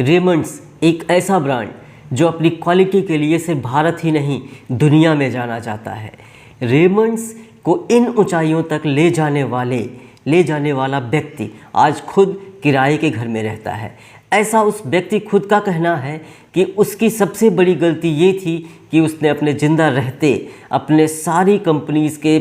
Raymond's एक ऐसा brand जो अपनी क्वालिटी के लिए सिर्फ भारत ही नहीं दुनिया में जाना जाता है। रेमंड्स को इन ऊंचाइयों तक ले जाने वाला व्यक्ति आज खुद किराए के घर में रहता है। ऐसा उस व्यक्ति खुद का कहना है कि उसकी सबसे बड़ी गलती ये थी कि उसने अपने ज़िंदा रहते अपने सारी कंपनीज़ के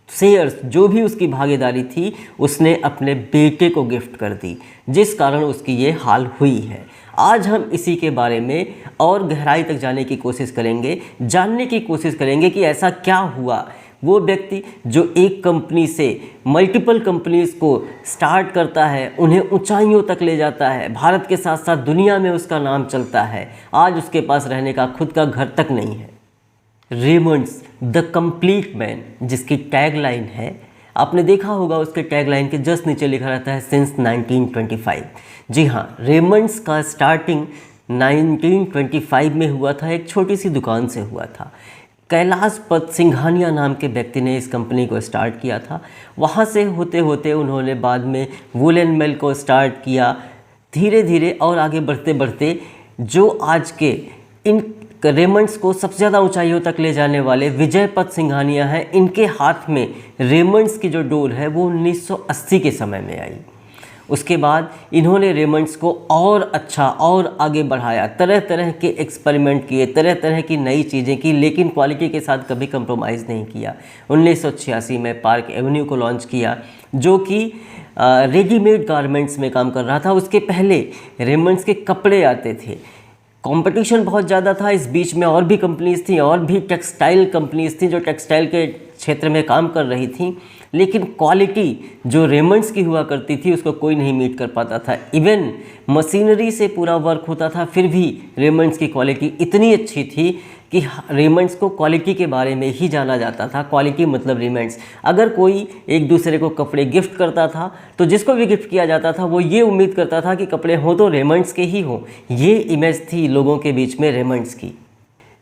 शेयर्स जो भी उसकी भागीदारी थी उसने अपने बेटे को गिफ्ट कर दी, जिस कारण उसकी ये हाल हुई है। आज हम इसी के बारे में और गहराई तक जाने की कोशिश करेंगे, जानने की कोशिश करेंगे कि ऐसा क्या हुआ। वो व्यक्ति जो एक कंपनी से मल्टीपल कंपनीज़ को स्टार्ट करता है, उन्हें ऊंचाइयों तक ले जाता है, भारत के साथ साथ दुनिया में उसका नाम चलता है, आज उसके पास रहने का खुद का घर तक नहीं है। रेमंड्स द कंप्लीट मैन जिसकी टैगलाइन है, आपने देखा होगा उसके टैगलाइन के जस्ट नीचे लिखा रहता है सिंस 1925। जी हाँ, रेमंड्स का स्टार्टिंग 1925 में हुआ था, एक छोटी सी दुकान से हुआ था। कैलाश पत सिंघानिया नाम के व्यक्ति ने इस कंपनी को स्टार्ट किया था। वहाँ से होते होते उन्होंने बाद में वुलन मिल को स्टार्ट किया। धीरे धीरे और आगे बढ़ते बढ़ते जो आज के इन रेमंड्स को सबसे ज़्यादा ऊंचाइयों तक ले जाने वाले विजय पत सिंघानिया हैं, इनके हाथ में रेमंड्स की जो डोर है वो 1980 के समय में आई। उसके बाद इन्होंने रेमंड्स को और अच्छा और आगे बढ़ाया, तरह तरह के एक्सपेरिमेंट किए, तरह तरह की नई चीज़ें की, लेकिन क्वालिटी के साथ कभी कंप्रोमाइज़ नहीं किया। 1986 में पार्क एवेन्यू को लॉन्च किया जो कि रेडीमेड गारमेंट्स में काम कर रहा था। उसके पहले रेमंड्स के कपड़े आते थे, कंपटीशन बहुत ज़्यादा था। इस बीच में और भी कंपनीज़ थी, और भी टेक्सटाइल कंपनीज़ थी जो टेक्सटाइल के क्षेत्र में काम कर रही थी, लेकिन क्वालिटी जो रेमंड्स की हुआ करती थी उसको कोई नहीं मीट कर पाता था। इवन मशीनरी से पूरा वर्क होता था, फिर भी रेमंड्स की क्वालिटी इतनी अच्छी थी कि रेमंड्स को क्वालिटी के बारे में ही जाना जाता था। क्वालिटी मतलब रेमंड्स। अगर कोई एक दूसरे को कपड़े गिफ्ट करता था तो जिसको भी गिफ्ट किया जाता था वो ये उम्मीद करता था कि कपड़े हों तो रेमंड्स के ही हों। ये इमेज थी लोगों के बीच में रेमंड्स की।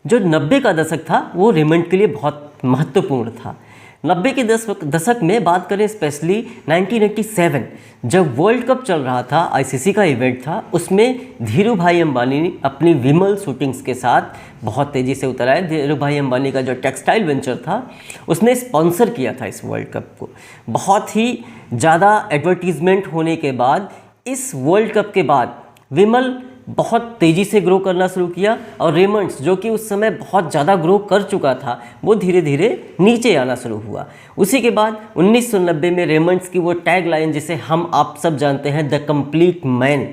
जो 90 का दशक था वो रेमंड के लिए बहुत महत्वपूर्ण था। 90 के दशक में बात करें, स्पेशली 1987 जब वर्ल्ड कप चल रहा था, आईसीसी का इवेंट था, उसमें धीरू भाई अंबानी ने अपनी विमल शूटिंग्स के साथ बहुत तेज़ी से उतर आए। धीरू भाई अंबानी का जो टेक्सटाइल वेंचर था उसने स्पॉन्सर किया था इस वर्ल्ड कप को। बहुत ही ज़्यादा एडवर्टीजमेंट होने के बाद इस वर्ल्ड कप के बाद विमल बहुत तेज़ी से ग्रो करना शुरू किया, और रेमंड्स जो कि उस समय बहुत ज़्यादा ग्रो कर चुका था वो धीरे धीरे नीचे आना शुरू हुआ। उसी के बाद 1990 में रेमंड्स की वो टैग लाइन जिसे हम आप सब जानते हैं द कंप्लीट मैन,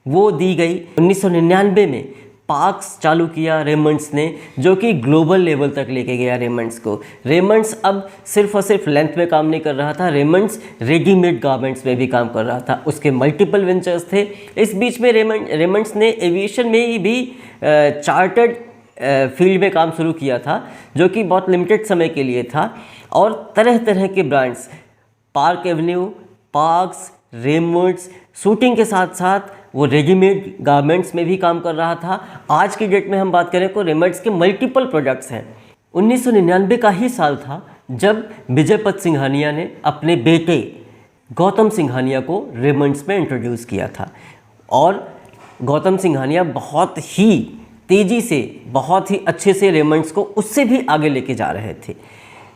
वो दी गई। 1999 में पार्क्स चालू किया रेमंड्स ने, जो कि ग्लोबल लेवल तक लेके गया रेमंड्स को। रेमंड्स अब सिर्फ और सिर्फ लेंथ में काम नहीं कर रहा था, रेमंड्स रेडीमेड गारमेंट्स में भी काम कर रहा था। उसके मल्टीपल वेंचर्स थे। इस बीच में रेमंड्स ने एविएशन में भी चार्टर्ड फील्ड में काम शुरू किया था, जो कि बहुत लिमिटेड समय के लिए था। और तरह तरह के brands, park Avenue, parks, Raymond's, shooting के साथ साथ वो रेडीमेड गारमेंट्स में भी काम कर रहा था। आज की डेट में हम बात करें तो रेमंड्स के मल्टीपल प्रोडक्ट्स हैं। 1999 का ही साल था जब विजय पत सिंघानिया ने अपने बेटे गौतम सिंघानिया को रेमंड्स में इंट्रोड्यूस किया था, और गौतम सिंघानिया बहुत ही तेज़ी से, बहुत ही अच्छे से रेमंड्स को उससे भी आगे लेके जा रहे थे।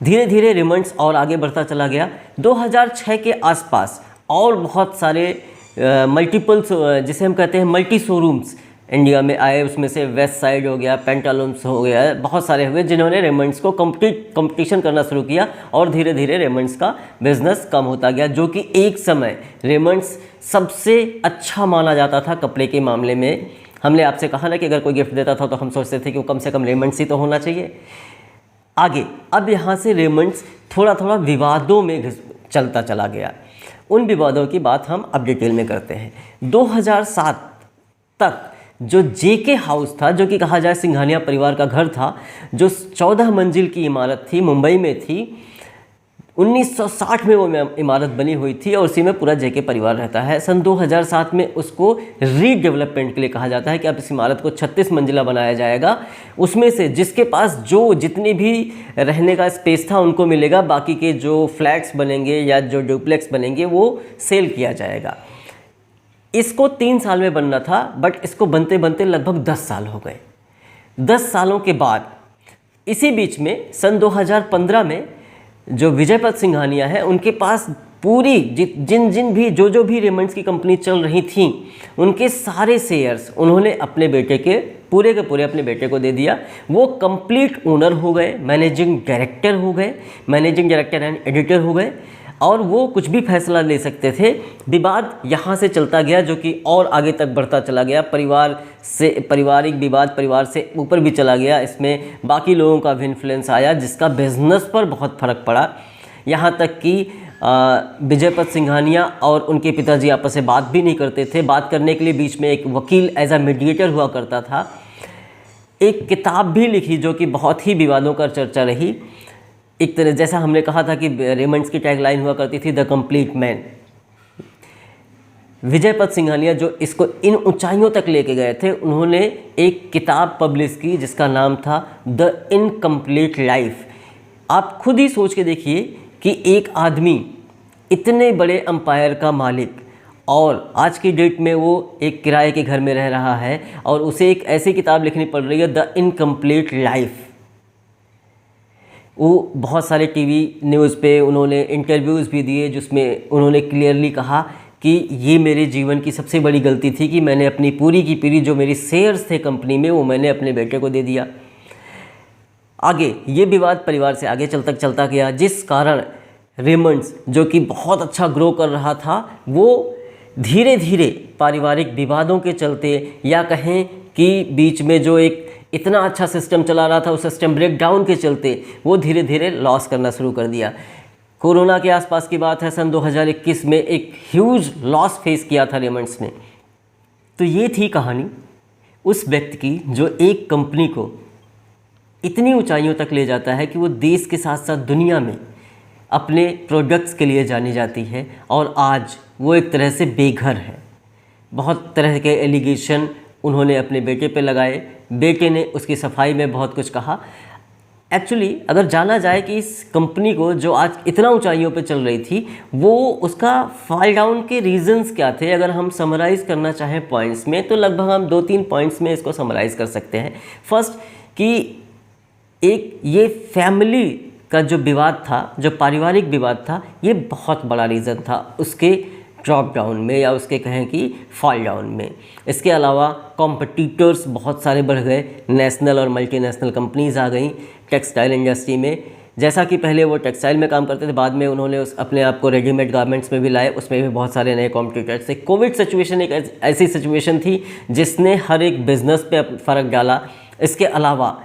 धीरे धीरे रेमंड्स और आगे बढ़ता चला गया। 2006 के आसपास और बहुत सारे मल्टीपल जिसे हम कहते हैं मल्टी शोरूम्स इंडिया में आए। उसमें से वेस्ट साइड हो गया, पेंटालूम्स हो गया, बहुत सारे हुए जिन्होंने रेमंड्स को कंपटीशन करना शुरू किया, और धीरे धीरे रेमंड्स का बिजनेस कम होता गया। जो कि एक समय रेमंड्स सबसे अच्छा माना जाता था कपड़े के मामले में। हमने आपसे कहा ना कि अगर कोई गिफ्ट देता था तो हम सोचते थे कि वो कम से कम रेमंड्स ही तो होना चाहिए। आगे अब यहाँ से रेमंड्स थोड़ा थोड़ा विवादों में चलता चला गया। उन विवादों की बात हम अब डिटेल में करते हैं। 2007 तक जो जेके हाउस था, जो कि कहा जाए सिंघानिया परिवार का घर था, जो 14 मंजिल की इमारत थी, मुंबई में थी। 1960 में वो इमारत बनी हुई थी और उसी में पूरा जेके परिवार रहता है। सन 2007 में उसको रीडेवलपमेंट के लिए कहा जाता है कि अब इस इमारत को 36 मंजिला बनाया जाएगा। उसमें से जिसके पास जो जितनी भी रहने का स्पेस था उनको मिलेगा, बाकी के जो फ्लैट्स बनेंगे या जो डुप्लेक्स बनेंगे वो सेल किया जाएगा। इसको 3 साल में बनना था, बट इसको बनते बनते लगभग 10 साल हो गए। 10 सालों के बाद इसी बीच में सन 2015 में जो विजयपत सिंघानिया है, उनके पास पूरी जिन भी जो भी रेमंड्स की कंपनी चल रही थी, उनके सारे शेयर्स उन्होंने अपने बेटे के पूरे अपने बेटे को दे दिया। वो कंप्लीट ओनर हो गए, मैनेजिंग डायरेक्टर हो गए, मैनेजिंग डायरेक्टर एंड एडिटर हो गए, और वो कुछ भी फैसला ले सकते थे। विवाद यहाँ से चलता गया, जो कि और आगे तक बढ़ता चला गया। पारिवारिक विवाद परिवार से ऊपर भी चला गया। इसमें बाकी लोगों का भी इन्फ्लुएंस आया, जिसका बिजनेस पर बहुत फ़र्क पड़ा। यहाँ तक कि विजयपत सिंघानिया और उनके पिताजी आपस में बात भी नहीं करते थे। बात करने के लिए बीच में एक वकील एज अ मीडिएटर हुआ करता था। एक किताब भी लिखी जो कि बहुत ही विवादों का चर्चा रही। एक तरह जैसा हमने कहा था कि रेमंड्स की टैगलाइन हुआ करती थी, the complete man. Vijaypat Singhania जो इसको इन ऊंचाइयों तक लेके गए थे, उन्होंने एक किताब पब्लिश की जिसका नाम था द इनकम्प्लीट लाइफ। आप खुद ही सोच के देखिए कि एक आदमी इतने बड़े अंपायर का मालिक, और आज की डेट में वो एक किराए के घर में रह रहा है, और उसे एक ऐसी किताब लिखनी पड़ रही है, द इनकम्प्लीट लाइफ। वो बहुत सारे टीवी न्यूज़ पे उन्होंने इंटरव्यूज़ भी दिए, जिसमें उन्होंने क्लियरली कहा कि ये मेरे जीवन की सबसे बड़ी गलती थी कि मैंने अपनी पूरी की पूरी जो मेरी शेयर्स थे कंपनी में, वो मैंने अपने बेटे को दे दिया। आगे ये विवाद परिवार से आगे चलता गया, जिस कारण रेमंड्स जो कि बहुत अच्छा ग्रो कर रहा था, वो धीरे धीरे पारिवारिक विवादों के चलते, या कहें कि बीच में जो एक इतना अच्छा सिस्टम चला रहा था, उस सिस्टम ब्रेक डाउन के चलते वो धीरे धीरे लॉस करना शुरू कर दिया। कोरोना के आसपास की बात है, सन 2021 में एक ह्यूज लॉस फेस किया था रेमंड्स ने। तो ये थी कहानी उस व्यक्ति की जो एक कंपनी को इतनी ऊंचाइयों तक ले जाता है कि वो देश के साथ साथ दुनिया में अपने प्रोडक्ट्स के लिए जानी जाती है, और आज वो एक तरह से बेघर है। बहुत तरह के एलिगेशन उन्होंने अपने बेटे पे लगाए, बेटे ने उसकी सफाई में बहुत कुछ कहा। एक्चुअली अगर जाना जाए कि इस कंपनी को जो आज इतना ऊंचाइयों पे चल रही थी, वो उसका फॉल डाउन के रीजंस क्या थे, अगर हम समराइज़ करना चाहें पॉइंट्स में, तो लगभग हम 2-3 पॉइंट्स में इसको समराइज़ कर सकते हैं। फर्स्ट कि एक ये फैमिली का जो विवाद था, जो पारिवारिक विवाद था, ये बहुत बड़ा रीज़न था उसके ड्रॉप डाउन में, या उसके कहें कि फॉल डाउन में। इसके अलावा कॉम्पिटिटर्स बहुत सारे बढ़ गए, नेशनल और मल्टीनेशनल कंपनीज़ आ गई टेक्सटाइल इंडस्ट्री में। जैसा कि पहले वो टेक्सटाइल में काम करते थे, बाद में उन्होंने अपने आप को रेडीमेड गारमेंट्स में भी लाए, उसमें भी बहुत सारे नए कॉम्पिटिटर्स थे। कोविड सिचुएशन एक ऐसी सिचुएशन थी जिसने हर एक बिज़नेस पे फ़र्क डाला। इसके अलावा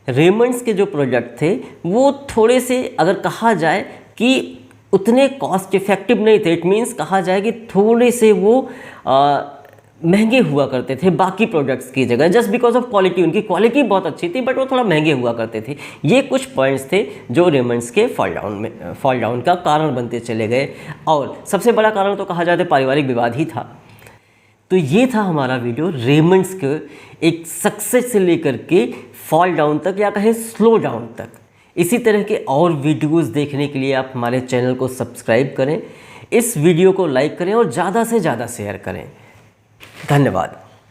रेमंड्स के जो प्रोडक्ट थे वो थोड़े से, अगर कहा जाए कि उतने कॉस्ट इफ़ेक्टिव नहीं थे, इट मीन्स कहा जाए कि थोड़े से वो महंगे हुआ करते थे बाकी प्रोडक्ट्स की जगह, जस्ट बिकॉज ऑफ क्वालिटी। उनकी क्वालिटी बहुत अच्छी थी, बट वो थोड़ा महंगे हुआ करते थे। ये कुछ पॉइंट्स थे जो रेमंड्स के फॉल डाउन का कारण बनते चले गए, और सबसे बड़ा कारण तो कहा जाए तो पारिवारिक विवाद ही था। तो ये था हमारा वीडियो रेमंड्स के एक सक्सेस से लेकर के फॉल डाउन तक, या कहें स्लो डाउन तक। इसी तरह के और वीडियोस देखने के लिए आप हमारे चैनल को सब्सक्राइब करें, इस वीडियो को लाइक करें और ज़्यादा से ज़्यादा शेयर करें। धन्यवाद।